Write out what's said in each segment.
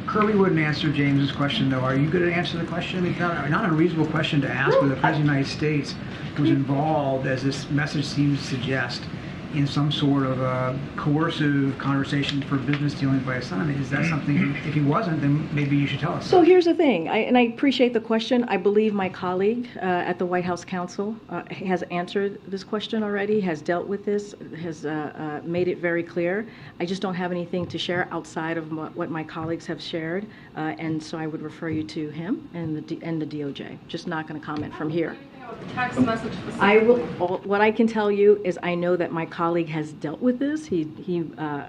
Kirby wouldn't answer James's question, though. Are you going to answer the question? It's not a reasonable question to ask whether the President of the United States was involved, as this message seems to suggest, in some sort of a coercive conversation for business dealings by his son. Is that something, if he wasn't, then maybe you should tell us. So here's the thing, and I appreciate the question. I believe my colleague at the White House Counsel has answered this question already, has dealt with this, has made it very clear. I just don't have anything to share outside of what my colleagues have shared, and so I would refer you to him and the DOJ. Just not going to comment from here. Text message. What I can tell you is I know that my colleague has dealt with this. He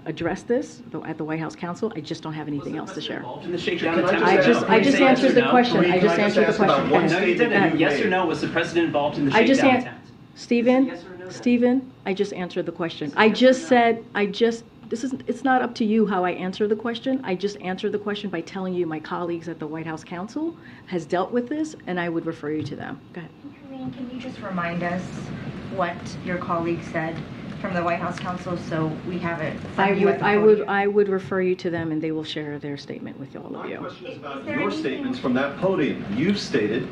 addressed this at the White House Counsel. I just don't have anything else to share. In the shakedown attempt? I just answered the question. I just answered the question. No, you didn't. Yes or no, was the president involved in the shakedown attempt? Stephen, I just answered the question. It's not up to you how I answer the question. I just answered the question by telling you my colleagues at the White House Counsel has dealt with this, and I would refer you to them. Go ahead. Can you just remind us what your colleague said from the White House Counsel so we have it? I would refer you to them, and they will share their statement with all of you. My question is about your statements from that podium. You've stated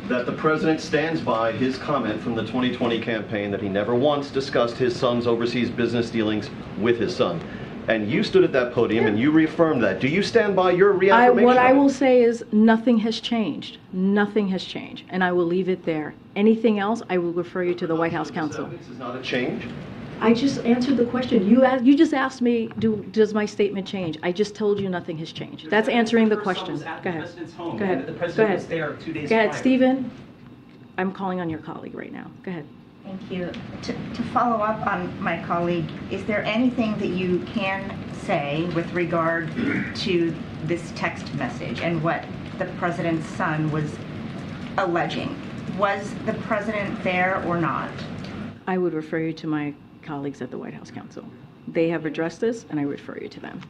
that the president stands by his comment from the 2020 campaign that he never once discussed his son's overseas business dealings with his son. And you stood at that podium and you reaffirmed that. Do you stand by your reaffirmation? What I will say is nothing has changed. Nothing has changed. And I will leave it there. Anything else, I will refer you to the White House Counsel. This is not a change? I just answered the question. You just asked me, does my statement change? I just told you nothing has changed. That's answering the question. Go ahead. Go ahead. The president was there 2 days prior. Go ahead, prior. Stephen. I'm calling on your colleague right now. Go ahead. Thank you. To follow up on my colleague, is there anything that you can say with regard to this text message and what the president's son was alleging? Was the president there or not? I would refer you to my colleagues at the White House Counsel. They have addressed this, and I refer you to them.